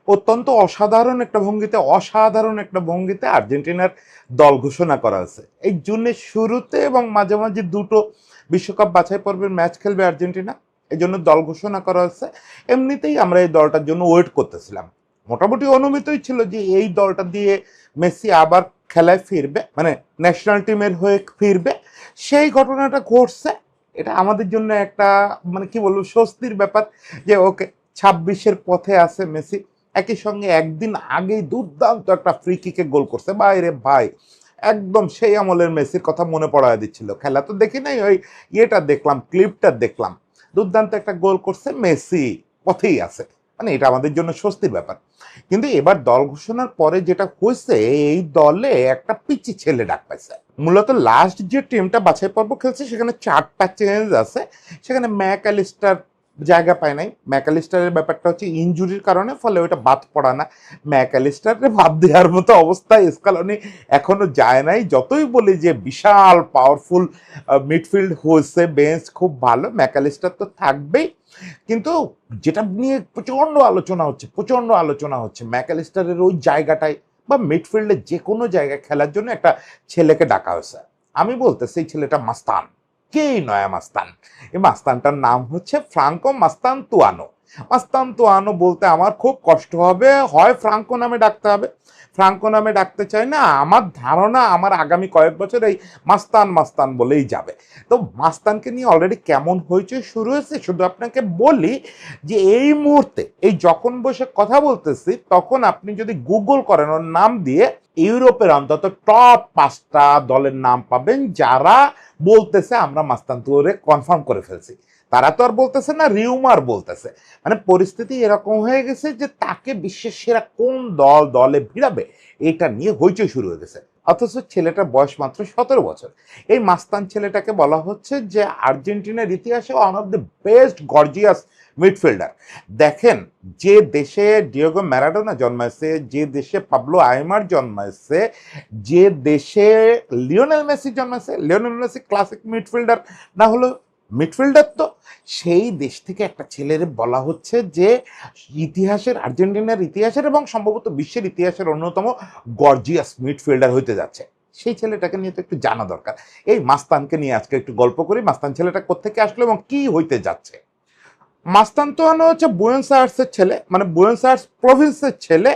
অত্যন্ত অসাধারণ একটা ভঙ্গিতে আর্জেন্টিনার দল ঘোষণা করা হয়েছে। এই জুনের শুরুতে এবং মাঝে মাঝে দুটো বিশ্বকাপ বাছাই পর্বের ম্যাচ খেলবে আর্জেন্টিনা, এই জন্য দল ঘোষণা করা হয়েছে। এমনিতেই আমরা এই দলটার জন্য ওয়েট করতেছিলাম, মোটামুটি অনুমিতই ছিল যে এই দলটা দিয়ে মেসি আবার খেলায় ফিরবে, মানে ন্যাশনাল টিমের হয়ে ফিরবে। সেই ঘটনাটা ঘটছে, এটা আমাদের জন্য একটা মানে কি বলবো স্বস্তির ব্যাপার যে ওকে 26-এর পথে আছে মেসি। একই সঙ্গে একদিন আগেই দুর্দান্ত একটা ফ্রি কিকে গোল করছে, বাইরে ভাই একদম সেই আমলের মেসির কথা মনে পড়ায় দিচ্ছিল। খেলা তো দেখি নাই, ওই ইয়েটা দেখলাম, ক্লিপটা দেখলাম, দুর্দান্ত একটা গোল করছে মেসি, পথেই আছে, মানে এটা আমাদের জন্য স্বস্তির ব্যাপার। কিন্তু এবার দল ঘোষণার পরে যেটা হয়েছে, এই দলে একটা পিচি ছেলে ডাক পাইছে। মূলত লাস্ট যে টিমটা বাছাই পর্ব খেলছে সেখানে 4টা চেঞ্জ আছে, সেখানে ম্যাকঅ্যালিস্টার জায়গা পায় নাই। ম্যাকঅ্যালিস্টারের ব্যাপারটা হচ্ছে ইনজুরির কারণে, ফলে ওইটা বাদ পড়া না। ম্যাকঅ্যালিস্টারে বাদ দেওয়ার মতো অবস্থায় স্কালোনি এখনো যায় নাই, যতই বলি যে বিশাল পাওয়ারফুল মিডফিল্ড হয়েছে, বেঞ্চ খুব ভালো, ম্যাকঅ্যালিস্টার তো থাকবেই। কিন্তু যেটা নিয়ে প্রচন্ড আলোচনা হচ্ছে ম্যাকঅ্যালিস্টারের ওই জায়গাটায় বা মিডফিল্ডে যে কোনো জায়গায় খেলার জন্য একটা ছেলেকে ডাকা হয়েছে। আমি বলতে সেই ছেলেটা মাস্তান। কেই নয়া মাস্তান, এই মাস্তানটার নাম হচ্ছে ফ্রাঙ্কো মাস্তানতুয়ানো। মাস্তানতুয়ানো বলতে আমার খুব কষ্ট হবে, হয় ফ্রাঙ্কো নামে ডাকতে হবে। ফ্রাঙ্কো নামে ডাকতে চাই না, আমার ধারণা আমার আগামী কয়েক বছর এই মাস্তান মাস্তান বলেই যাবে। তো মাস্তানকে নিয়ে অলরেডি কেমন হয়েছে শুরু হয়েছে, শুধু আপনাকে বলি যে এই মুহূর্তে এই যখন বসে কথা বলতেছি তখন আপনি যদি গুগল করেন ওর নাম দিয়ে, ইউরোপের অন্তত টপ 5টা দলের নাম পাবেন যারা বলতেছে আমরা মাস্তানতুয়ারে কনফার্ম করে ফেলছি। তারা তো আর বলতেছে না, রিউমার বলতেছে। মানে পরিস্থিতি এরকম হয়ে গেছে যে তাকে বিশ্বের সেরা কোন দলে ভিড়াবে এটা নিয়ে হইচই শুরু হয়ে গেছে। অথচ ছেলেটার বয়স মাত্র 17 বছর। এই মাস্তান ছেলেটাকে বলা হচ্ছে যে আর্জেন্টিনার ইতিহাসে one of the best gorgeous midfielder. দেখেন, যে দেশে ডিয়েগো ম্যারাডোনা জন্মাইছে, যে দেশে পাবলো আইমার জন্মাইছে, যে দেশে লিওনেল মেসি জন্মাইছে, লিওনেল মেসি ক্লাসিক মিডফিল্ডার না হলো মিডফিল্ডার, তো সেই দেশ থেকে একটা ছেলের বলা হচ্ছে যে আর্জেন্টিনার ইতিহাসের এবং সম্ভবত বিশ্বের ইতিহাসের অন্যতম গর্জিয়াস মিডফিল্ডার হইতে যাচ্ছে। সেই ছেলেটাকে নিয়ে তো একটু জানা দরকার। এই মাস্তানকে নিয়ে আজকে একটু গল্প করি, মাস্তান ছেলেটা কোত্থেকে আসলো এবং কি হইতে যাচ্ছে। মাস্তানতুয়ানো হচ্ছে বুয়েন্স আয়ার্সের ছেলে, মানে বুয়েন্স আয়ার্স প্রভিন্সের ছেলে।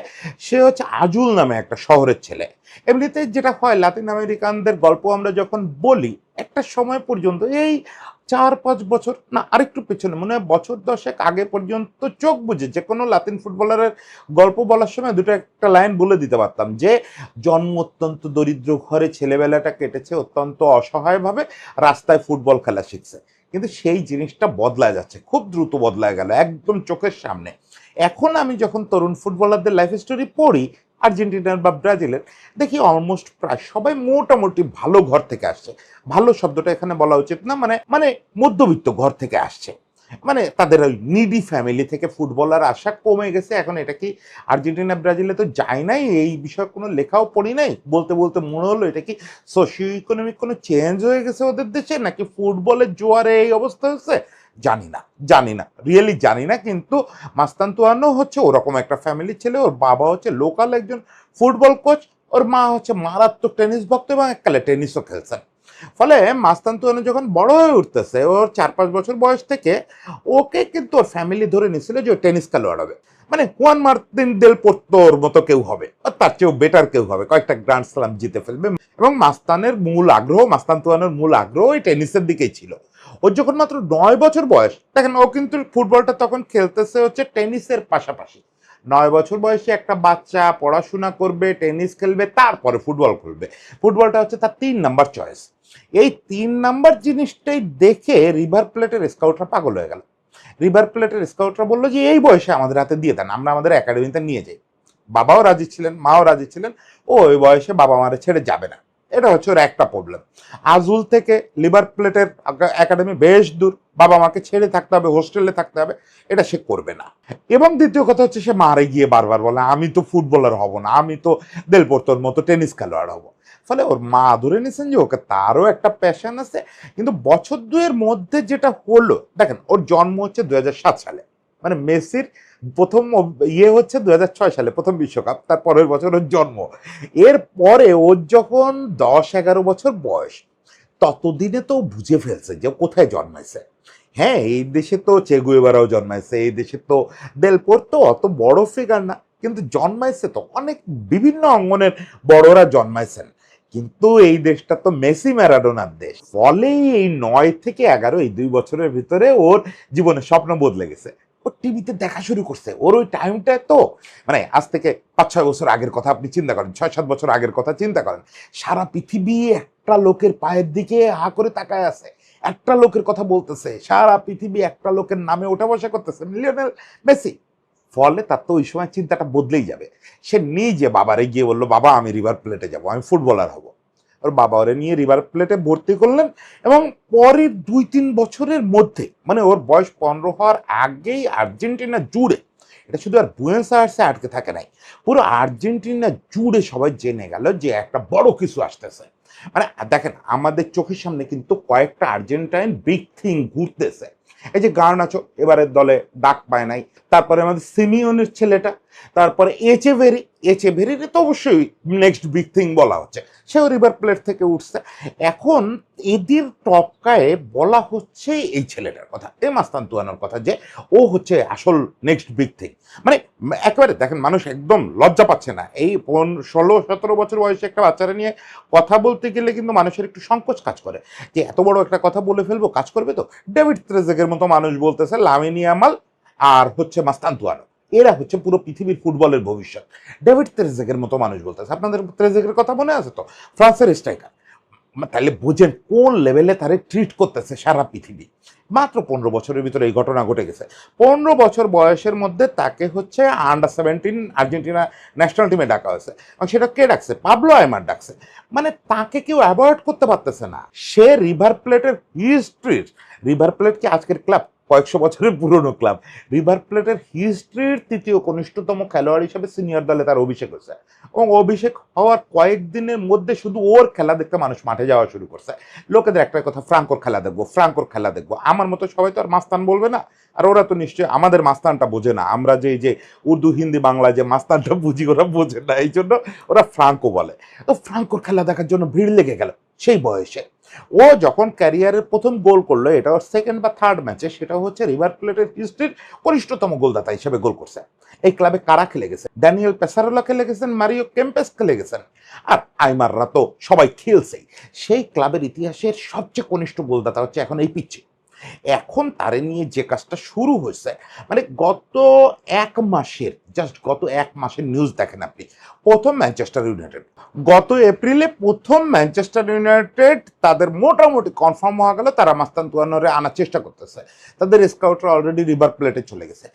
সে হচ্ছে আজুল নামে একটা শহরের ছেলে। এমনিতে যেটা হয় লাতিন আমেরিকানদের গল্প আমরা যখন বলি, একটা সময় পর্যন্ত এই 4-5 বছর না আরেকটু পেছনে, মনে হয় বছর 10 আগে পর্যন্ত চোখ বুঝে যে কোনো লাতিন ফুটবলারের গল্প বলার সময় দুটো একটা লাইন বলে দিতে পারতাম যে জন্ম অত্যন্ত দরিদ্র ঘরে, ছেলেবেলাটা কেটেছে অত্যন্ত অসহায়ভাবে, রাস্তায় ফুটবল খেলা শিখছে। কিন্তু সেই জিনিসটা বদলায় যাচ্ছে, খুব দ্রুত বদলায় গেল একদম চোখের সামনে। এখন আমি যখন তরুণ ফুটবলারদের লাইফ স্টোরি পড়ি, আর্জেন্টিনার বা ব্রাজিলের, দেখি অলমোস্ট প্রায় সবাই মোটামুটি ভালো ঘর থেকে আসছে। ভালো শব্দটা এখানে বলা উচিত না, মানে মানে মধ্যবিত্ত ঘর থেকে আসছে। মানে তাদের ওই নিডি ফ্যামিলি থেকে ফুটবলার আসা কমে গেছে। এখন এটা কি আর্জেন্টিনা ব্রাজিলে তো যায় নাই, এই বিষয়ে কোনো লেখাও পড়ি নাই, বলতে বলতে মনে হলো এটা কি সোশিও ইকোনমিক কোনো চেঞ্জ হয়ে গেছে ওদের দেশে, নাকি ফুটবলের জোয়ারে এই অবস্থা হচ্ছে, জানি না রিয়েলি জানি না। কিন্তু মাস্তানতুয়ানো হচ্ছে ওরকম একটা ফ্যামিলির ছেলে। ওর বাবা হচ্ছে লোকাল একজন ফুটবল কোচ, ওর মা হচ্ছে মারাত্মক টেনিস ভক্ত এবং এককালে টেনিসও খেলছেন। ফলে মাস্তানতুয়ানো যখন বড় হয়ে উঠতেছে, ওর 4-5 বছর বয়স থেকে ওকে কিন্তু ওর ফ্যামিলি ধরে নিছিল যে ও টেনিস খেলোয়াড় হবে, মানে হুয়ান মার্তিন দেল পোর্তোর মতো কেউ হবে, আর তার চেয়েও বেটার কেউ হবে, কয়েকটা গ্র্যান্ড স্লাম জিতে ফেলবে। এবং মাস্তানতুয়ানোর মূল আগ্রহ ওই টেনিসের দিকেই ছিল। ওর যখন মাত্র 9 বছর বয়স, দেখেন ও কিন্তু ফুটবলটা তখন খেলতেছে হচ্ছে টেনিসের পাশাপাশি। 9 বছর বয়সে একটা বাচ্চা পড়াশোনা করবে, টেনিস খেলবে, তারপরে ফুটবল খেলবে, ফুটবলটা হচ্ছে তার 3 নাম্বার চয়েস। এই 3 নাম্বার জিনিসটাই দেখে রিভার প্লেটের স্কাউটরা পাগল হয়ে গেল। রিভার প্লেটের স্কাউটরা বললো যে এই বয়সে আমাদের হাতে দিয়ে দেন, আমরা আমাদের একাডেমিতে নিয়ে যাই। বাবাও রাজি ছিলেন, মাও রাজি ছিলেন। ও ওই বয়সে বাবা মারে ছেড়ে যাবে না, এটা হচ্ছে ওর একটা প্রবলেম। আজুল থেকে লিভার প্লেটের একাডেমি বেশ দূর, বাবা মাকে ছেড়ে থাকতে হবে, হোস্টেলে থাকতে হবে, এটা সে করবে না। এবং দ্বিতীয় কথা হচ্ছে সে মারে গিয়ে বারবার বলে আমি তো ফুটবলার হব না, আমি তো দেল পোর্তোর মতো টেনিস খেলোয়াড় হব। ফলে ওর মা ধরে নিয়েছেন যে ওকে, তারও একটা প্যাশন আছে। কিন্তু বছর দুয়ের মধ্যে যেটা হলো, দেখেন ওর জন্ম হচ্ছে 2007 সালে, মানে মেসির প্রথম ইয়ে হচ্ছে 2006 সালে প্রথম বিশ্বকাপ, তার পরের বছর ওর জন্ম। এর পরে ওর যখন 10-11 বছর বয়স, ততদিনে তো বুঝে ফেলছে যে কোথায় জন্মাইছে। হ্যাঁ, এই দেশে তো চে গুয়েভারাও জন্মাইছে, এই দেশে তো দেল পোর্তো অত বড় ফিগার না, কিন্তু জন্মাইছে তো অনেক বিভিন্ন অঙ্গনের বড়রা জন্মাইছেন। কিন্তু এই দেশটা তো মেসি ম্যারাডোনার দেশ, ফলে এই 9 থেকে 11 এই 2 বছরের ভিতরে ওর জীবনের স্বপ্ন বদলে গেছে। ও টিভিতে দেখা শুরু করছে, ওর ওই টাইমটা তো মানে আজ থেকে 5-6 বছর আগের কথা আপনি চিন্তা করেন, 6-7 বছর আগের কথা চিন্তা করেন। সারা পৃথিবী একটা লোকের পায়ের দিকে হা করে তাকায় আছে, একটা লোকের কথা বলতেছে, সারা পৃথিবী একটা লোকের নামে ওঠা বসা করতেছে, লিওনেল মেসি। ফলে তার তো ওই সময় চিন্তাটা বদলেই যাবে। সে নিজে বাবারে গিয়ে বললো, বাবা আমি রিভার প্লেটে যাব, আমি ফুটবলার হব। ওর বাবা ওরে নিয়ে রিভার প্লেটে ভর্তি করলেন, এবং পরের 2-3 বছরের মধ্যে, মানে ওর বয়স 15 হওয়ার আগেই আর্জেন্টিনা জুড়ে, এটা শুধু আর বুয়েন্স আয়ার্সে আটকে থাকে নাই, পুরো আর্জেন্টিনা জুড়ে সবাই জেনে গেল যে একটা বড় কিছু আসতেছে। মানে দেখেন, আমাদের চোখের সামনে কিন্তু কয়েকটা আর্জেন্টাইন বিগ থিং ঘুরতেছে। এই যে গার্নাচো এবারের দলে ডাক পায় নাই, তারপরে আমাদের সিমিওনের ছেলেটা, তারপরে এচেভেরির তো অবশ্যই নেক্সট বিগ থিং বলা হচ্ছে, সেও রিভার প্লেট থেকে উঠছে। এখন এদের টপকায় বলা হচ্ছে এই ছেলেটার কথা, এই মাস্তানতুয়ানোর কথা, যে ও হচ্ছে আসল নেক্সট বিগ থিং। মানে একেবারে দেখেন, মানুষ একদম লজ্জা পাচ্ছে না, এই 16-17 বছর বয়সে একটা বাচ্চারা নিয়ে কথা বলতে গেলে কিন্তু মানুষের একটু সংকোচ কাজ করে, যে এত বড় একটা কথা বলে ফেলবো, কাজ করবে তো। ডেভিড ত্রেজেগের মতো মানুষ বলতেছে লামিন ইয়ামাল আর হচ্ছে মাস্তানতুয়ানো, এরা হচ্ছে পুরো পৃথিবীর ফুটবলের ভবিষ্যৎ। ডেভিড ত্রেজেগের মতো মানুষ বলতেছে, আপনাদের ত্রেজেগের কথা মনে আছে তো, ফ্রান্সের স্ট্রাইকার। তাহলে বুঝেন কোন লেভেলে তারে ট্রিট করতেছে সারা পৃথিবী। মাত্র 15 বছরের ভিতরে এই ঘটনা ঘটে গেছে। 15 বছর বয়সের মধ্যে তাকে হচ্ছে আন্ডার 17 আর্জেন্টিনা ন্যাশনাল টিমে ডাকা হয়েছে, এবং সেটা কে ডাকছে? পাবলো আইমার ডাকছে। মানে তাকে কেউ অ্যাভয়েড করতে পারতেছে না। সে রিভার প্লেটের হিস্ট্রির, রিভার প্লেট কি আজকের ক্লাব, কয়েকশো বছরের পুরনো ক্লাব, রিভার প্লেটের হিস্ট্রির তৃতীয় কনিষ্ঠতম খেলোয়াড় হিসেবে সিনিয়র দলে তার অভিষেক হয়েছে, এবং অভিষেক হওয়ার কয়েকদিনের মধ্যে শুধু ওর খেলা দেখতে মানুষ মাঠে যাওয়া শুরু করছে। লোকেদের একটা কথা, ফ্রাঙ্কোর খেলা দেখবো, ফ্রাঙ্কোর খেলা দেখবো। আমার মতো সবাই তো আর মাস্তান বলবে না, আর ওরা তো নিশ্চয়ই আমাদের মাস্তানটা বোঝে না। আমরা যে উর্দু হিন্দি বাংলা যে মাস্তানটা বুঝি, ওরা বোঝে না, এই জন্য ওরা ফ্রাঙ্কো বলে। তো ফ্রাঙ্কোর খেলা দেখার জন্য ভিড় লেগে গেল সেই বয়সে। ও যখন ক্যারিয়ারের প্রথম গোল করলো, এটা ওর সেকেন্ড বা থার্ড ম্যাচে, সেটা হচ্ছে রিভার প্লেটের হিস্ট্রির কনিষ্ঠতম গোলদাতা হিসেবে গোল করছে। এই ক্লাবে কারা খেলে গেছে? ড্যানিয়েল পেসারোলা খেলে গেছেন, মারিও কেম্পেস খেলে গেছেন, আর আইমাররা তো সবাই খেলছেই। সেই ক্লাবের ইতিহাসের সবচেয়ে কনিষ্ঠ গোলদাতা হচ্ছে এখন এই পিচ্ছে। এখন তারে নিয়ে যে কাজটা শুরু হয়েছে, মানে গত 1 মাসের, জাস্ট গত 1 মাসের নিউজ দেখেন আপনি। প্রথম ম্যানচেস্টার ইউনাইটেড, গত এপ্রিলে প্রথম ম্যানচেস্টার ইউনাইটেড তাদের মোটামুটি কনফার্ম হওয়া গেল তারা মাস্তানতুয়ানোরে আনার চেষ্টা করতেছে। তাদের স্কাউটরা অলরেডি রিভার প্লেটে চলে গেছে।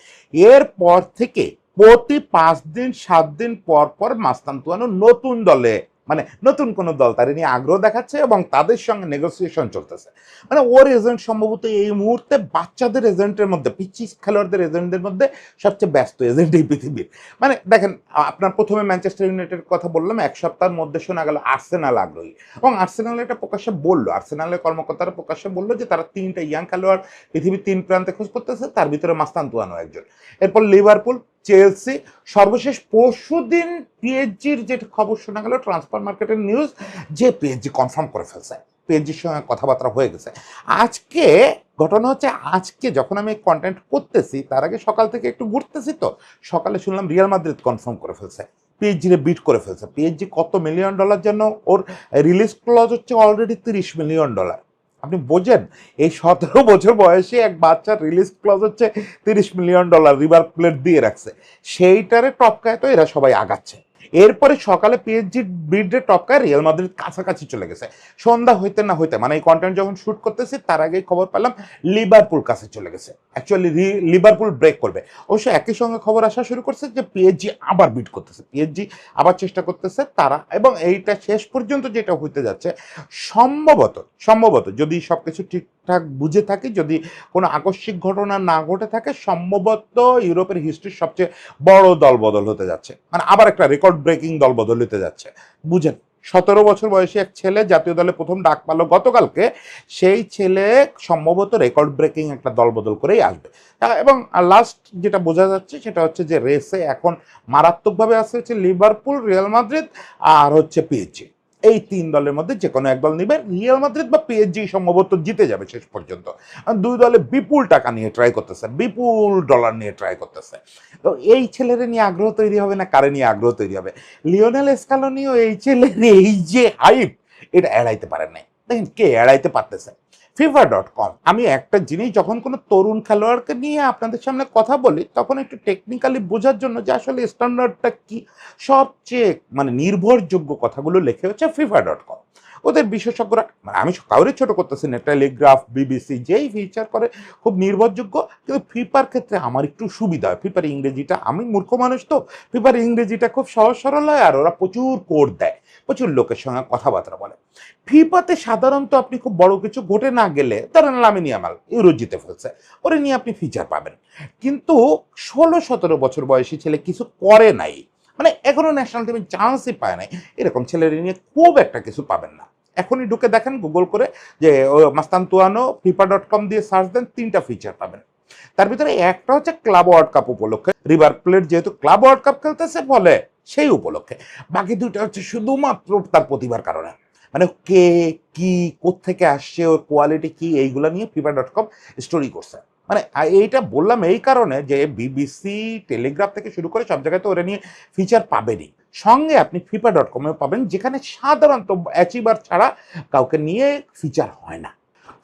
এরপর থেকে প্রতি 5-7 দিন পর পর মাস্তানতুয়ানো নতুন দলে, মানে নতুন কোন দল তাদের নিয়ে আগ্রহ দেখাচ্ছে, এবং তাদের সঙ্গে নেগোসিয়েশন চলতেছে। মানে ওর এজেন্ট সম্ভবত এই মুহূর্তে বাচ্চাদের এজেন্টের মধ্যে, পিচি খেলোয়াড়দের এজেন্টদের মধ্যে সবচেয়ে ব্যস্ত এজেন্ট এই পৃথিবীর। মানে দেখেন, আপনার প্রথমে ম্যানচেস্টার ইউনাইটেডের কথা বললাম, 1 সপ্তাহের মধ্যে শোনা গেল আর্সেনাল আগ্রহী, এবং আর্সেনাল এটা প্রকাশ্যে বললো, আর্সেনালের কর্মকর্তারা প্রকাশ্যে বললো যে তারা 3টা ইয়াং খেলোয়াড় পৃথিবীর 3 প্রান্তে খোঁজ করতেছে, তার ভিতরে মাস্তানতুয়ানো একজন। এরপর লিভারপুল, চেলসি, সর্বশেষ পরশুদিন পিএসজির যেটা খবর শোনা গেল, ট্রান্সফার মার্কেটের নিউজ, যে পিএসজি কনফার্ম করে ফেলছে, পিএসজির সঙ্গে কথাবার্তা হয়ে গেছে। আজকে ঘটনা হচ্ছে, আজকে যখন আমি কন্টেন্ট করতেছি তার আগে সকাল থেকে একটু ঘুরতেছি, তো সকালে শুনলাম রিয়াল মাদ্রিদ কনফার্ম করে ফেলছে, পিএসজিরে বিট করে ফেলছে। পিএসজি কত মিলিয়ন ডলার যেন, ওর রিলিজ ক্লজ হচ্ছে অলরেডি $30 মিলিয়ন। আপনি বোঝেন, এই 17 বছর বয়সে এক বাচ্চার রিলিজ ক্লজ হচ্ছে $30 মিলিয়ন, রিভার প্লেট দিয়ে রাখছে। সেইটারে টপকায় তো এরা সবাই আগাচ্ছে। এরপরে সকালে পিএসজি বিডে টপকায় রিয়াল মাদ্রিদ কাছাকাছি চলে গেছে। সন্ধ্যা হইতে না হইতে, মানে এই কন্টেন্ট যখন শুট করতেছি তার আগেই খবর পেলাম লিভারপুল কাছে চলে গেছে। অ্যাকচুয়ালি লিভারপুল ব্রেক করবে। অবশ্য একই সঙ্গে খবর আসা শুরু করছে যে পিএসজি আবার বিট করতেছে, পিএসজি আবার চেষ্টা করতেছে তারা, এবং এইটা শেষ পর্যন্ত যেটা হইতে যাচ্ছে, সম্ভবত সম্ভবত যদি সবকিছু ঠিকঠাক বুঝে থাকি, যদি কোনো আকস্মিক ঘটনা না ঘটে থাকে, সম্ভবত ইউরোপের হিস্ট্রির সবচেয়ে বড় দল বদল হতে যাচ্ছে, মানে আবার একটা রেকর্ড ব্রেকিং দল বদল হতে যাচ্ছে। বুঝেন 17 বছর বয়সী এক ছেলে জাতীয় দলে প্রথম ডাক পালো গতকালকে। সেই ছেলে সম্ভবত রেকর্ড ব্রেকিং একটা দল বদল করেই আসবে। এবং লাস্ট যেটা বোঝা যাচ্ছে সেটা হচ্ছে যে রেসে এখন মারাত্মকভাবে আছে হচ্ছে লিভারপুল, রিয়াল মাদ্রিদ আর হচ্ছে পিএসজি। এই তিন দলের মধ্যে যে কোনো এক দল নিবে। রিয়াল মাদ্রিদ বা পিএসজি সম্ভবত জিতে যাবে শেষ পর্যন্ত। দুই দলে বিপুল টাকা নিয়ে ট্রাই করতেছে, বিপুল ডলার নিয়ে ট্রাই করতেছে। তো এই ছেলেরে নিয়ে আগ্রহ তৈরি হবে না কারে নিয়ে আগ্রহ তৈরি হবে? লিওনেল স্কালোনিও এই ছেলের এই যে হাইপ, এটা এড়াইতে পারেন নাই। দেখেন কে এড়াইতে পারতেছে? FIFA.com। আমি একটা জিনিস যখন কোনো তরুণ খেলোয়াড়কে নিয়ে আপনাদের সামনে কথা বলি তখন একটু টেকনিক্যালি বোঝার জন্য যে আসলে স্ট্যান্ডার্ডটা কি, সবচেয়ে মানে নির্ভরযোগ্য কথাগুলো লেখে হচ্ছে FIFA.com। ওদের বিশেষজ্ঞরা, মানে আমি কাউরে ছোট করতেছি না, টেলিগ্রাফ, বিবিসি যেই ফিচার করে খুব নির্ভরযোগ্য। কিন্তু ফিফার ক্ষেত্রে আমার একটু সুবিধা হয়, ফিফার ইংরেজিটা, আমি মূর্খ মানুষ তো, ফিফার ইংরেজিটা খুব সহজ সরল হয় আর ওরা প্রচুর কোড দেয়, প্রচুর লোকের সঙ্গে কথাবার্তা বলে। ফিফাতে সাধারণত আপনি খুব বড় কিছু ঘটে না গেলে, ধরেন লামিন ইয়ামাল ইউরো জিতে ফেলছে, ওরে নিয়ে আপনি ফিচার পাবেন। কিন্তু 16-17 বছর বয়সী ছেলে কিছু করে নাই, মানে এখনো ন্যাশনাল টিমে চান্সই পায় নাই, এরকম ছেলের নিয়ে খুব একটা কিছু পাবেন না। এখনই ঢুকে দেখেন গুগল করে যে মাস্তানতুয়ানো FIFA.com দিয়ে সার্চ দেন, 3টা ফিচার পাবেন। তার ভিতরে একটা হচ্ছে ক্লাব ওয়ার্ল্ড কাপ উপলক্ষে, রিভার প্লেট যেহেতু ক্লাব ওয়ার্ল্ড কাপ খেলতেছে ফলে সেই উপলক্ষে। বাকি দুইটা হচ্ছে শুধুমাত্র তার প্রতিভার কারণে, মানে কে কি কোত্থেকে আসছে, ওর কোয়ালিটি কি, এইগুলো নিয়ে FIFA.com স্টোরি করছে। মানে এইটা বললাম এই কারণে যে বিবিসি, টেলিগ্রাফ থেকে শুরু করে সব জায়গায় তো ওরা নিয়ে ফিচার পাবেনই। সঙ্গে আপনি FIFA.com-এও পাবেন, যেখানে সাধারণত অ্যাচিভার ছাড়া কাউকে নিয়ে ফিচার হয় না।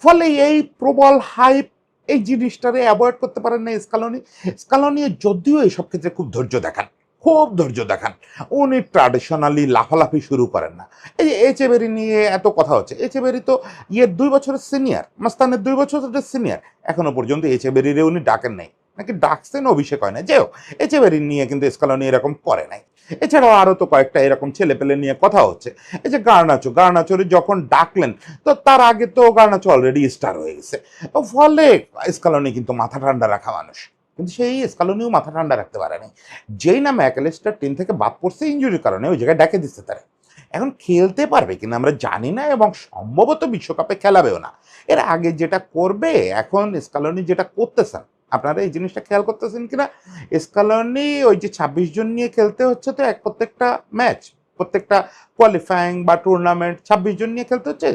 ফলে এই প্রবল হাইপ, এই জিনিসটারে অ্যাভয়েড করতে পারেন না স্কালোনি। স্কালোনি যদিও এইসব ক্ষেত্রে খুব ধৈর্য দেখান, খুব ধৈর্য দেখান, উনি ট্র্যাডিশনালি লাফালাফি শুরু করেন না। এই যে এচেবেরি নিয়ে এত কথা হচ্ছে, এচেবেরি তো 2 বছরের সিনিয়র, মাস্তানের 2 বছরের সিনিয়র, এখনো পর্যন্ত এচেবেরিরে উনি ডাকেন নাই, নাকি ডাকছেন অভিষেক হয় না, যেও এচেবেরি নিয়ে কিন্তু স্কালোনি এরকম করে নাই। এছাড়াও আরো তো কয়েকটা এরকম ছেলে পেলে নিয়ে কথা হচ্ছে। এই যে গার্নাচোরে যখন ডাকলেন, তো তার আগে তো গার্নাচো অলরেডি স্টার হয়ে গেছে। ফলে স্কালোনি কিন্তু মাথা ঠান্ডা রাখা মানুষ, কিন্তু সেই স্কালোনিও মাথা ঠান্ডা রাখতে পারে নাই। যেই না ম্যাকঅ্যালিস্টার টিম থেকে বাদ পড়ছে ইনজুরির কারণে, ওই জায়গায় ডেকে দিচ্ছে তারা। এখন খেলতে পারবে কিনা আমরা জানি না, এবং সম্ভবত বিশ্বকাপে খেলাবেও না। এর আগে যেটা করবে, এখন স্কালোনি যেটা করতেছেন, আপনারা এই জিনিসটা খেয়াল করতেছেন কিনা, স্কালোনি ওই যে 26 জন নিয়ে খেলতে হচ্ছে তো প্রত্যেকটা ম্যাচ, প্রত্যেকটা কোয়ালিফাইং বা টুর্নামেন্ট 26 জন নিয়ে খেলতে হচ্ছে।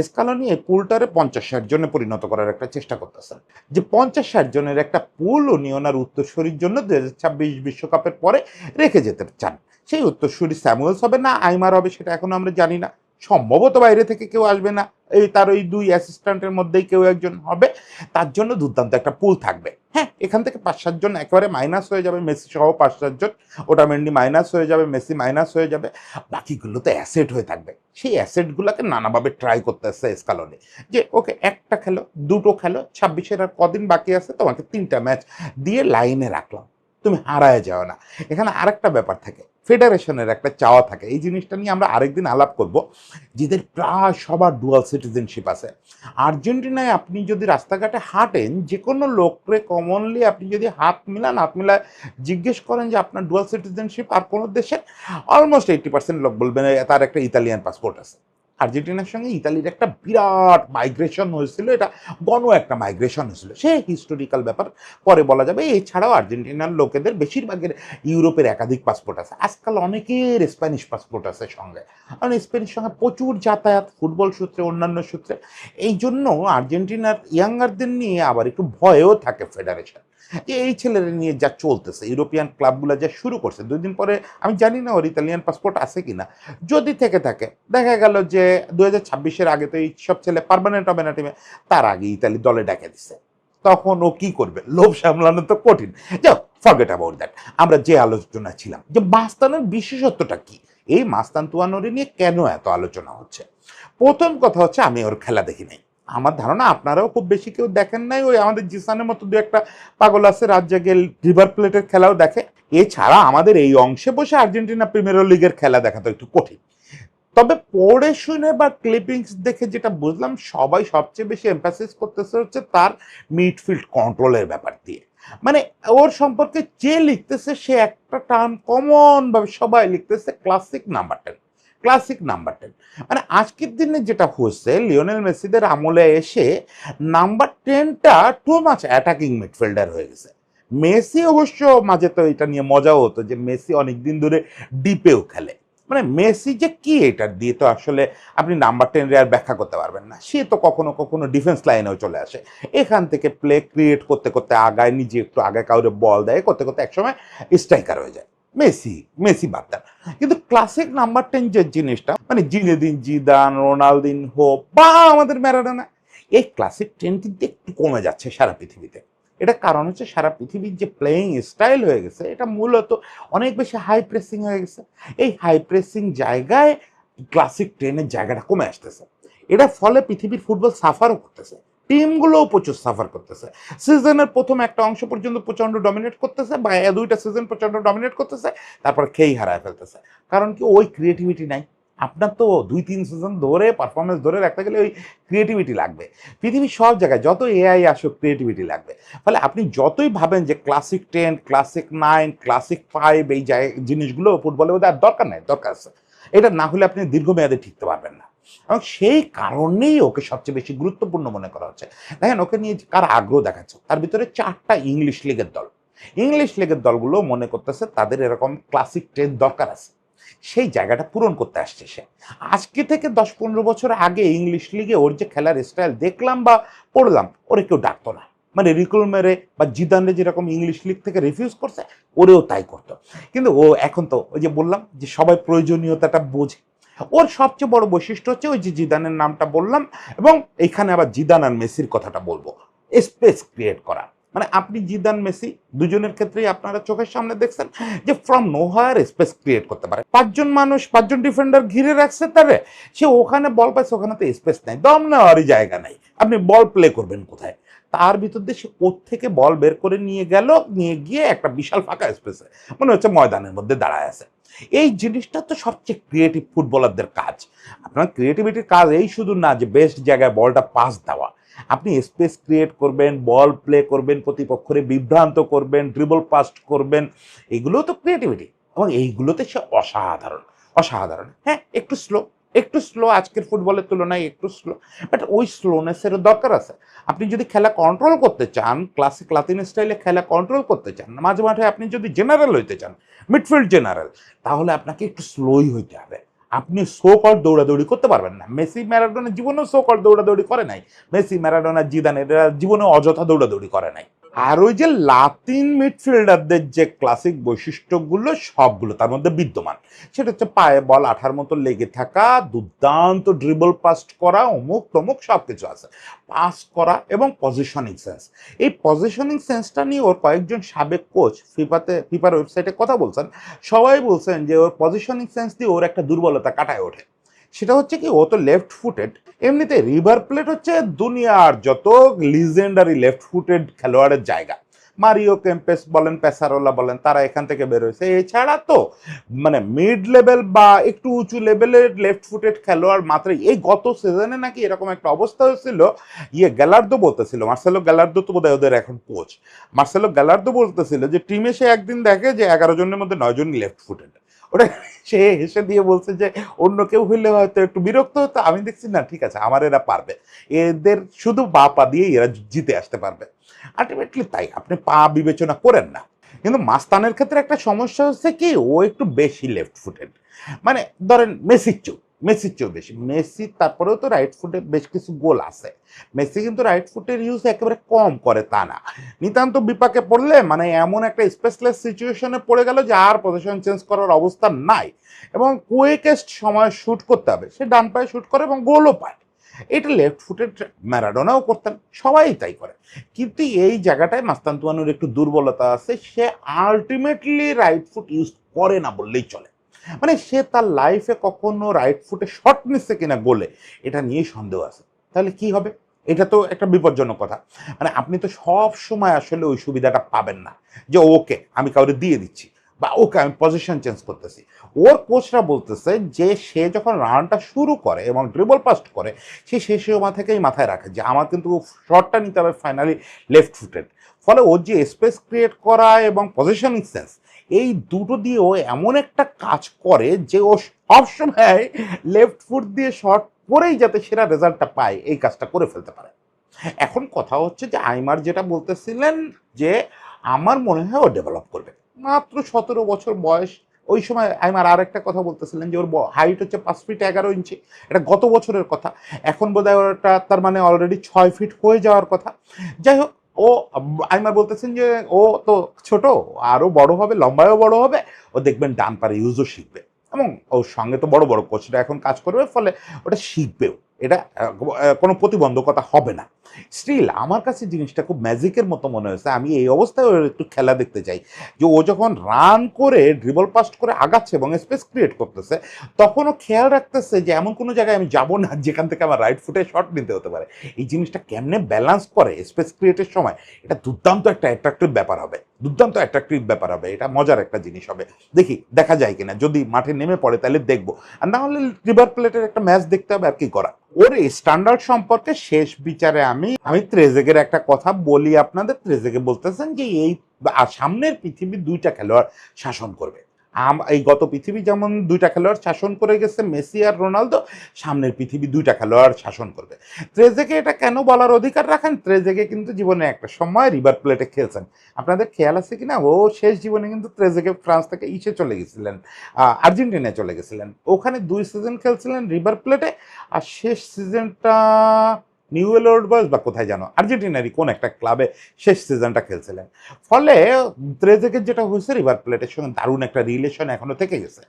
স্কালোনি এই পুলটারে 50-60 জনে পরিণত করার একটা চেষ্টা করতেছেন, যে 50-60 জনের একটা পুল উনি ওনার উত্তরসূরির জন্য 2026 বিশ্বকাপের পরে রেখে যেতে চান। সেই উত্তরসূরি স্যামুয়েলস হবে না আইমার হবে সেটা এখনো আমরা জানি না, সম্ভবত বাইরে থেকে কেউ আসবে না, এই তার ওই 2 অ্যাসিস্ট্যান্টের মধ্যেই কেউ একজন হবে। তার জন্য দুর্দান্ত একটা পুল থাকবে। হ্যাঁ, এখান থেকে 5-7 জন একেবারে মাইনাস হয়ে যাবে, মেসি সহ 5-7 জন, ওটামেন্ডি মাইনাস হয়ে যাবে, মেসি মাইনাস হয়ে যাবে, বাকিগুলো তো অ্যাসেট হয়ে থাকবে। সেই অ্যাসেটগুলোকে নানাভাবে ট্রাই করতে আসছে স্কালোনি, যে ওকে একটা খেলো, দুটো খেলো, 26-এর আর কদিন বাকি আছে, তোমাকে 3টা ম্যাচ দিয়ে লাইনে রাখলাম, তুমি হারায় যাও না। এখানে আরেকটা ব্যাপার থাকে, ফেডারেশনের একটা চাওয়া থাকে, এই জিনিসটা নিয়ে আমরা আরেকদিন আলাপ করব, যেদের প্রায় সবার ডুয়াল সিটিজেনশিপ আছে। আর্জেন্টিনায় আপনি যদি রাস্তাঘাটে হাঁটেন, যে কোনো লোকরে কমনলি আপনি যদি হাত মিলায় জিজ্ঞেস করেন যে আপনার ডুয়াল সিটিজেনশিপ আর কোনো দেশের, অলমোস্ট 80% লোক বলবেন তার একটা ইতালিয়ান পাসপোর্ট আছে। আর্জেন্টিনার সঙ্গে ইতালির একটা বিরাট মাইগ্রেশন হয়েছিল, এটা একটা মাইগ্রেশন হয়েছিল, সে হিস্টোরিক্যাল ব্যাপার, পরে বলা যাবে। এছাড়াও আর্জেন্টিনার লোকেদের বেশিরভাগের ইউরোপের একাধিক পাসপোর্ট আছে, আজকাল অনেকের স্প্যানিশ পাসপোর্ট আছে সঙ্গে, কারণ স্পেনের সঙ্গে প্রচুর যাতায়াত ফুটবল সূত্রে, অন্যান্য সূত্রে। এই জন্য আর্জেন্টিনার ইয়াঙ্গারদের নিয়ে আবার একটু ভয়ও থাকে ফেডারেশন, যে এই ছেলেরা নিয়ে যা চলতেছে, ইউরোপিয়ান ক্লাবগুলো যা শুরু করছে, 2 দিন পরে আমি জানি না ওর ইতালিয়ান পাসপোর্ট আছে কিনা, যদি থেকে থাকে দেখা গেল যে 2026-এর আগে তো এইসব ছেলে পার্মানেন্ট হবে না টিমে, তার আগে ইতালি দলে ডেকে দিচ্ছে, তখন ও কি করবে? লোভ সামলানো তো কঠিন। যাও, ফরগেট অ্যাবাউট দ্যাট। আমরা যে আলোচনা ছিলাম যে মাস্তানের বিশেষত্বটা কি, এই মাস্তানতুয়ানোরে নিয়ে কেন এত আলোচনা হচ্ছে? প্রথম কথা হচ্ছে আমি ওর খেলা দেখি নাই, আমার ধারণা আপনারাও খুব বেশি কেউ দেখেন নাই, ওই আমাদের জিসানের মতো 2-একটা পাগল আছে রাত জাগে রিভার প্লেটের খেলাও দেখে। এছাড়া আমাদের এই অংশে বসে আর্জেন্টিনা প্রিমিয়ার লিগের খেলা দেখা তো একটু কঠিন। তবে পড়ে শুনে বা ক্লিপিংস দেখে যেটা বুঝলাম, সবাই সবচেয়ে বেশি এমফাসিস করতেছে হচ্ছে তার মিডফিল্ড কন্ট্রোলের ব্যাপার দিয়ে। মানে ওর সম্পর্কে যে লিখতেছে সে একটা টার্ম কমন ভাবে সবাই লিখতেছে, ক্লাসিক নাম্বার 10। Classic number 10। মানে আজকের দিনে যেটা হচ্ছে লিওনেল মেসিদের আমলে এসে নাম্বার 10টা টু মাচ অ্যাটাকিং মিডফিল্ডার হয়ে গেছে। মেসি অবশ্য মাঝে তো এটা নিয়ে মজাও হতো যে মেসি অনেকদিন ধরে ডিপেও খেলে। মানে মেসি যে কি এটা দিয়ে তো আসলে আপনি নাম্বার 10 আর ব্যাখ্যা করতে পারবেন না। সে তো কখনো কখনো ডিফেন্স লাইনেও চলে আসে, এখান থেকে প্লে ক্রিয়েট করতে করতে আগায়, নিজে একটু আগে কাউরে বল দেয়, করতে করতে একসময় স্ট্রাইকার হয়ে যায়। মেসি মেসি বাদ দেন, কিন্তু ক্লাসিক নাম্বার 10 যে জিনিসটা, মানে জিনেদিন জিদান, রোনালদিনহো বা আমাদের ম্যারাডোনা, এই ক্লাসিক 10 কিন্তু একটু কমে যাচ্ছে সারা পৃথিবীতে। এটা কারণ হচ্ছে সারা পৃথিবীর যে প্লেয়িং স্টাইল হয়ে গেছে, এটা মূলত অনেক বেশি হাই প্রেসিং হয়ে গেছে। এই হাই প্রেসিং জায়গায় ক্লাসিক 10-এর জায়গাটা কমে আসতেছে। এটা ফলে পৃথিবীর ফুটবল সাফারও করতেছে, টিমগুলোও প্রচুর সাফার করতেছে। সিজনের প্রথম একটা অংশ পর্যন্ত প্রচন্ড ডমিনেট করতেছে, বা দুইটা সিজন প্রচন্ড ডমিনেট করতেছে, তারপর খেই হারায় ফেলতেছে। কারণ কি, ওই ক্রিয়েটিভিটি নাই। আপনার তো 2-3 সিজন ধরে পারফরমেন্স ধরে রাখতে গেলে ওই ক্রিয়েটিভিটি লাগবে। পৃথিবীর সব জায়গায় যত এআই আসুক, ক্রিয়েটিভিটি লাগবে। ফলে আপনি যতই ভাবেন যে ক্লাসিক 10, ক্লাসিক 9, ক্লাসিক 5 এই জিনিসগুলো ফুটবলে বোধ আর দরকার নেই, দরকার আছে। এটা না হলে আপনি দীর্ঘমেয়াদে ঠিকতে পারবেন না। এবং সেই কারণেই ওকে সবচেয়ে বেশি গুরুত্বপূর্ণ মনে করা হচ্ছে। দেখেন, ওকে নিয়ে কার আগ্রহ দেখাচ্ছে, তার ভিতরে 4টা ইংলিশ লিগের দল। ইংলিশ লিগের দলগুলো মনে করতেছে তাদের এরকম ক্লাসিক 10 দরকার আছে, সেই জায়গাটা পূরণ করতে আসছে সে। আজকে থেকে 10-15 বছর আগে ইংলিশ লিগে ওর যে খেলার স্টাইল দেখলাম বা পড়লাম, ওরে কেউ ডাকতো না। মানে রিকুল মেরে বা জিদানরে যেরকম ইংলিশ লিগ থেকে রিফিউজ করছে, ওরেও তাই করতো। কিন্তু ও এখন তো ওই যে বললাম যে সবাই প্রয়োজনীয়তাটা বোঝে। ওর সবচেয়ে বড় বৈশিষ্ট্য হচ্ছে ওই যে জিদানের নামটা বললাম, এবং এখানে আবার জিদান আর মেসির কথাটা বলবো, স্পেস ক্রিয়েট করা। মানে আপনি জিদান মেসি দুজনের ক্ষেত্রেই আপনারা চোখের সামনে দেখছেন যে ফ্রম নোহার স্পেস ক্রিয়েট করতে পারে। 5জন ডিফেন্ডার ঘিরে রাখছে তারে, সে ওখানে বল পাইছে, ওখানে তো স্পেস নাই, দম নেওয়ারই জায়গা নাই, আপনি বল প্লে করবেন কোথায়? তার ভিতর দিয়ে সে কোত্থেকে বল বের করে নিয়ে গেল, নিয়ে গিয়ে একটা বিশাল ফাঁকা স্পেসে মনে হচ্ছে ময়দানের মধ্যে দাঁড়ায় আছে। এই জিনিসটা তো সবচেয়ে ক্রিয়েটিভ ফুটবলারদের কাজ। আপনার ক্রিয়েটিভিটির কাজ এই শুধু না যে বেস্ট জায়গায় বলটা পাস দেওয়া, আপনি স্পেস ক্রিয়েট করবেন, বল প্লে করবেন, প্রতিপক্ষরে বিভ্রান্ত করবেন, ড্রিবল পাস করবেন, এগুলো তো ক্রিয়েটিভিটি। এবং এইগুলোতে সে অসাধারণ, অসাধারণ। হ্যাঁ, একটু স্লো আজকের ফুটবলের তুলনায় একটু স্লো, বাট ওই স্লোনেসেরও দরকার আছে। আপনি যদি খেলা কন্ট্রোল করতে চান, ক্লাসিক লাতিন স্টাইলে খেলা কন্ট্রোল করতে চান, মাঝে মাঠে আপনি যদি জেনারেল হইতে চান, মিডফিল্ড জেনারেল, তাহলে আপনাকে একটু স্লোই হইতে হবে। আপনি সো কল দৌড়াদৌড়ি করতে পারবেন না। মেসি ম্যারাডোনার জীবনেও সো কল দৌড়াদৌড়ি করে নাই। মেসি ম্যারাডোনা জিদান এরা জীবনে অযথা দৌড়াদৌড়ি করে নাই। আর ওই যে লাতিন মিডফিল্ডারদের যে ক্লাসিক বৈশিষ্ট্যগুলো, সবগুলো তার মধ্যে বিদ্যমান। সেটা হচ্ছে পায়ে বল আঠার মতো লেগে থাকা, দুর্দান্ত ড্রিবল পাস করা, অমুক তমুক সব কিছু আছে, পাস করা এবং পজিশনিং সেন্স। এই পজিশনিং সেন্সটা নিয়ে ওর কয়েকজন সাবেক কোচ ফিফার ওয়েবসাইটে কথা বলছেন। সবাই বলছেন যে ওর পজিশনিং সেন্স দিয়ে ওর একটা দুর্বলতা কাটায় ওঠে। সেটা হচ্ছে কি, ও তো লেফট ফুটেড। এমনিতে রিভার প্লেট হচ্ছে দুনিয়ার যত লিজেন্ডারি লেফট ফুটেড খেলোয়াড়ের জায়গা। মারিও কেম্পেস বলেন, পেসারোলা বলেন, তারা এখান থেকে বের হয়েছে। এছাড়া তো মানে মিড লেভেল বা একটু উঁচু লেভেলের লেফট ফুটেড খেলোয়াড় মাত্রই। এই গত সিজনে নাকি এরকম একটা অবস্থা হয়েছিল, গ্যালার্দো বলতেছিল, মার্সেলো গ্যালার্দো তো বোধহয় ওদের এখন কোচ, মার্সেলো গ্যালার্দো বলতেছিল যে টিমে সে একদিন দেখে যে 11 জনের মধ্যে 9 জনই লেফট ফুটেড। ওটা সে হেসে দিয়ে বলছে যে অন্য কেউ হইলে হয়তো একটু বিরক্ত হতো, আমি দেখছি না ঠিক আছে, আমার এরা পারবে, এদের শুধু বা পা দিয়ে এরা জিতে আসতে পারবে। আলটিমেটলি তাই, আপনি পা বিবেচনা করেন না। কিন্তু মাস্তানের ক্ষেত্রে একটা সমস্যা হচ্ছে কি, ও একটু বেশি লেফট ফুটেড। মানে ধরেন মেসির চেয়েও বেশি। মেসি তারপরেও তো রাইট ফুটে বেশ কিছু গোল আছে। মেসি কিন্তু রাইট ফুটের ইউজ একেবারে কম করে তা না। নিতান্ত বিপাকে পড়লে মানে এমন একটা স্পেসলেস সিচুয়েশনে পড়ে গেল যে আর পজিশন চেঞ্জ করার অবস্থা নাই, এবং কুইকেস্ট সময় শুট করতে হবে, সে ডান পায়ে শুট করে এবং গোলও পায়। এটা লেফট ফুটের ম্যারাডোনাও করতেন, সবাই তাই করে। কিন্তু এই জায়গাটায় মাস্তানতুয়ানুর একটু দুর্বলতা আছে, সে আলটিমেটলি রাইট ফুট ইউজ করে না বললেই চলে। মানে সে তার লাইফে কখনো রাইট ফুটে শট নিচ্ছে কিনা গোলে, এটা নিয়েই সন্দেহ আছে। তাহলে কি হবে? এটা তো একটা বিপজ্জনক কথা। মানে আপনি তো সব সময় আসলে ওই সুবিধাটা পাবেন না যে ওকে আমি কাউরে দিয়ে দিচ্ছি, বা ওকে আমি পজিশন চেঞ্জ করতেছি। ওর কোচরা বলতেছে যে সে যখন রানটা শুরু করে এবং ড্রিবল পাস করে, সে সময় থেকেই মাথায় রাখে যে আমার কিন্তু শটটা নিতে হবে ফাইনালি লেফট ফুটেড। ফলে ওর যে স্পেস ক্রিয়েট করা এবং পজিশনিং সেন্স, এই দুটো দিয়েও এমন একটা কাজ করে যে ও সবসময় লেফট ফুট দিয়ে শট করেই যাতে সেরা রেজাল্টটা পায় এই কাজটা করে ফেলতে পারে। এখন কথা হচ্ছে যে আইমার যেটা বলতেছিলেন যে আমার মনে হয় ও ডেভেলপ করবে, মাত্র 17 বছর বয়স। ওই সময় আইমার আর একটা কথা বলতেছিলেন যে ওর হাইট হচ্ছে 5 ফিট 11 ইঞ্চি, এটা গত বছরের কথা। এখন বোধহয় ওটা তার মানে অলরেডি 6 ফিট হয়ে যাওয়ার কথা। যাই হোক, ও আইমার বলতেছেন যে ও তো ছোট, আরো বড় হবে, লম্বায়ও বড় হবে, ও দেখবেন ডান পারে ইউজও শিখবে, এবং ওর সঙ্গে তো বড় বড় কোচরা এখন কাজ করবে, ফলে ওটা শিখবেও। এটা কোনো প্রতিবন্ধকতা হবে না। স্টিল আমার কাছে জিনিসটা খুব ম্যাজিকের মতো মনে হয়েছে। আমি এই অবস্থায় ওর একটু খেলা দেখতে চাই, যে ও যখন রান করে ড্রিবল পাস্ট করে আগাচ্ছে এবং স্পেস ক্রিয়েট করতেছে, তখনও খেয়াল রাখতেছে যে এমন কোনো জায়গায় আমি যাব না যেখান থেকে আমার রাইট ফুটে শট নিতে হতে পারে। এই জিনিসটা কেমনে ব্যালেন্স করে স্পেস ক্রিয়েটের সময়, এটা দুর্দান্ত একটা অ্যাট্রাক্টিভ ব্যাপার হবে, দুর্দান্ত অ্যাট্রাক্টিভ ব্যাপার হবে, এটা মজার একটা জিনিস হবে। দেখি দেখা যায় কিনা, যদি মাঠে নেমে পড়ে তাহলে দেখবো, আর না হলে রিভার প্লেটের একটা ম্যাচ দেখতে হবে, আর কি করা। ওর স্ট্যান্ডার্ড সম্পর্কে শেষ বিচারে আমি ত্রেজেগের একটা কথা বলি আপনাদের। ত্রেজেগে বলতেছেন যে এই সামনের পৃথিবী 2টা খেলোয়াড় শাসন করবে। এই গত পৃথিবী যেমন 2টা খেলোয়াড় শাসন করে গেছে, মেসি আর রোনালদো, সামনের পৃথিবী 2টা খেলোয়াড় শাসন করবে। ত্রেজেগে এটা কেন বলার অধিকার রাখেন? ত্রেজেগে কিন্তু জীবনে একটা সময় রিভার প্লেটে খেলছেন, আপনাদের খেয়াল আছে কিনা? ও শেষ জীবনে কিন্তু ত্রেজেগে ফ্রান্স থেকে চলে গেছিলেন, আর্জেন্টিনায় চলে গেছিলেন, ওখানে 2 সিজন খেলছিলেন রিভার প্লেটে। আর শেষ সিজনটা নিউয়েল ওল্ড বয়স বা কোথায় জানো, আর্জেন্টিনারই কোন একটা ক্লাবে শেষ সিজনটা খেলছিলেন। ফলে ত্রেজেগের যেটা হয়েছে, রিভার প্লেটের সঙ্গে দারুণ একটা রিলেশন এখনো থেকে গেছে।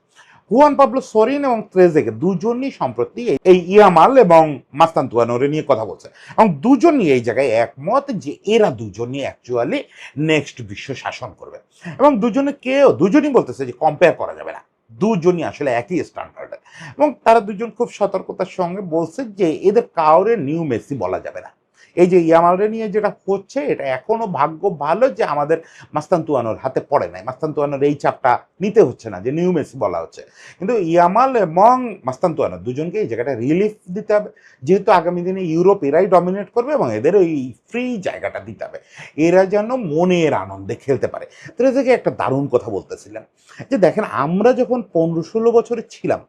হুয়ান পাবলো সোরিন এবং ত্রেজেগে দুজনই সম্প্রতি এই ইয়ামাল এবং মাস্তানতুয়ানোরে নিয়ে কথা বলছে, এবং দুজনই এই জায়গায় একমত যে এরা দুজনই অ্যাকচুয়ালি নেক্সট বিশ্ব শাসন করবে। এবং দুজনই বলতেছে যে কম্পেয়ার করা যাবে না, দুজনই আসলে একই স্ট্যান্ডার্ডে। এবং তারা দুজন খুব সতর্কতার সঙ্গে বলছে যে এদের কাউরে নিউ মেসি বলা যাবে না। এই যে ইয়ামালরে নিয়ে যেটা হচ্ছে, এটা এখনো ভাগ্য ভালো যে আমাদের মাস্তানতুয়ানোর হাতে পড়ে নাই, মাস্তানতুয়ানোর এই চাপটা নিতে হচ্ছে না যে নিউ মেসি বলা হচ্ছে। কিন্তু ইয়ামাল এবং মাস্তানতুয়ানো দুজনকে এই জায়গাটা রিলিফ দিতে হবে, যেহেতু আগামী দিনে ইউরোপ এরাই ডমিনেট করবে, এবং এদের ওই ফ্রি জায়গাটা দিতে হবে, এরা যেন মনের আনন্দে খেলতে পারে। তো থেকে একটা দারুণ কথা বলতেছিলেন যে দেখেন, আমরা যখন 15-16 বছরের ছিলাম,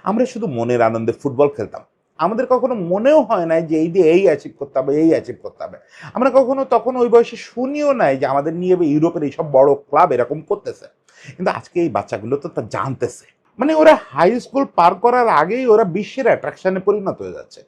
আমরা শুধু মনের আনন্দে ফুটবল খেলতাম, আমাদের কখনো মনেও হয় নাই যে এই দিয়ে এই অ্যাচিভ করতে হবে, এই অ্যাচিভ করতে হবে। আমরা কখনো তখন ওই বয়সে শুনিও নাই যে আমাদের নিয়ে ইউরোপের এইসব বড় ক্লাব এরকম করতেছে। কিন্তু আজকে এই বাচ্চাগুলো তো তা জানতেছে, মানে ওরা হাই স্কুল পার করার আগেই ওরা বিশ্বের অ্যাট্রাকশনে পরিণত হয়ে যাচ্ছে।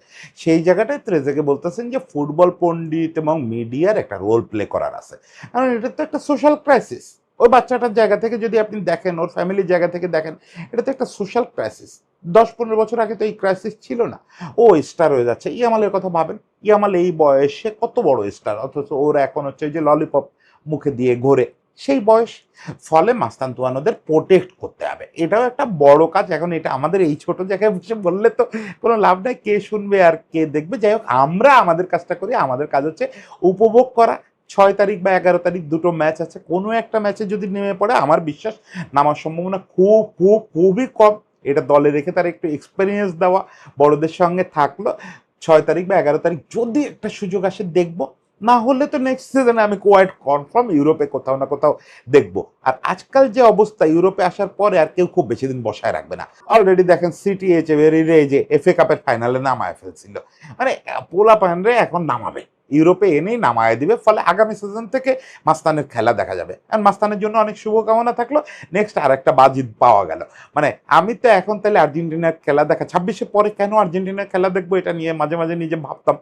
সেই জায়গাটায় ত্রেজেগে বলতেছেন যে ফুটবল পণ্ডিত এবং মিডিয়ার একটা রোল প্লে করার আছে, কারণ এটা তো একটা সোশ্যাল ক্রাইসিস। ওই বাচ্চাটার জায়গা থেকে যদি আপনি দেখেন, ওর ফ্যামিলির জায়গা থেকে দেখেন, এটা তো একটা সোশ্যাল ক্রাইসিস। 10-15 বছর আগে তো এই ক্রাইসিস ছিল না। ও স্টার হয়ে যাচ্ছে। ইয়ামালের কথা ভাবেন, ইয়ামাল এই বয়সে কত বড় স্টার, অথচ ওর এখন হচ্ছে যে ললিপপ মুখে দিয়ে ঘোরে, সেই বয়স। ফলে মাস্তানতুয়ানোদের প্রোটেক্ট করতে হবে, এটাও একটা বড় কাজ। এখন এটা আমাদের এই ছোট জায়গায় বসে বললে তো কোনো লাভ নাই, কে শুনবে আর কে দেখবে। যাই হোক, আমরা আমাদের কাজটা করি, আমাদের কাজ হচ্ছে উপভোগ করা। 6 তারিখ বা 11 তারিখ 2টো ম্যাচ আছে, কোনো একটা ম্যাচে যদি নেমে পড়ে, আমার বিশ্বাস নামার সম্ভাবনা খুবই কম। এটা দলে রেখে তার একটু এক্সপিরিয়েন্স দেওয়া, বড়দের সঙ্গে থাকলো। 6 তারিখ বা 11 তারিখ যদি একটা সুযোগ আসে দেখবো, না হলে তো নেক্সট সিজনে আমি কোয়াইট কনফার্ম ইউরোপে কোথাও না কোথাও দেখবো। আর আজকাল যে অবস্থা, ইউরোপে আসার পরে আর কেউ খুব বেশি দিন বসায় রাখবে না। অলরেডি দেখেন সিটি যে এফএ কাপের ফাইনালে নামায় ফেলছিল, মানে পোলা পানরে এখন নামাবে, ইউরোপে এনেই নামায় দিবে। ফলে আগামী সিজন থেকে মাস্তানের খেলা দেখা যাবে। আর মাস্তানের জন্য অনেক শুভকামনা থাকলো। নেক্সট আর একটা বাজিত পাওয়া গেল। মানে আমি তো এখন তাহলে আর্জেন্টিনার খেলা দেখা, 26-এ পরে কেন আর্জেন্টিনার খেলা দেখবো, এটা নিয়ে মাঝে মাঝে নিজে ভাবতাম।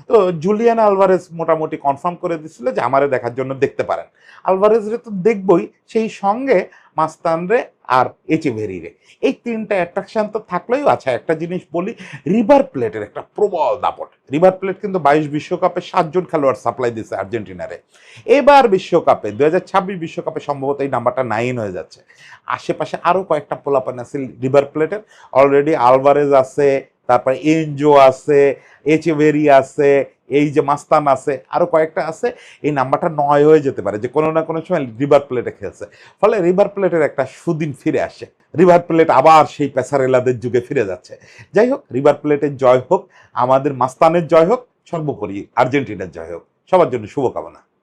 তো জুলিয়ান আলভারেজ মোটামুটি কনফার্ম করে দিছিল যে আমারে দেখার জন্য দেখতে পারেন। আলভারেজরে তো দেখবই, সেই সঙ্গে মাস্তানরে আর এচেভেরিরে, এই 3টা অ্যাট্রাকশন তো থাকলেই। আচ্ছা, একটা জিনিস বলি, রিভার প্লেটের একটা প্রবল দাপট। রিভার প্লেট কিন্তু 22 বিশ্বকাপে 7 জন খেলোয়াড় সাপ্লাই দিয়েছে আর্জেন্টিনারে। এবার বিশ্বকাপে 2026 বিশ্বকাপে সম্ভবত এই নাম্বারটা 9 হয়ে যাচ্ছে। আশেপাশে আরো কয়েকটা পোলাপান আছে রিভার প্লেটের, অলরেডি আলভারেজ আছে, তারপরে এনজো আছে, এচেভেরি আছে, এই যে মাস্তান আছে, আরো কয়েকটা আছে। এই নাম্বারটা 9 হয়ে যেতে পারে, যে কোনো না কোনো সময় রিভার প্লেটে খেলছে। ফলে রিভার প্লেটের একটা সুদিন ফিরে আসে, রিভার প্লেট আবার সেই পেসারেলাদের যুগে ফিরে যাচ্ছে। যাই হোক, রিভার প্লেটের জয় হোক, আমাদের মাস্তানের জয় হোক, সর্বোপরি আর্জেন্টিনার জয় হোক। সবার জন্য শুভকামনা।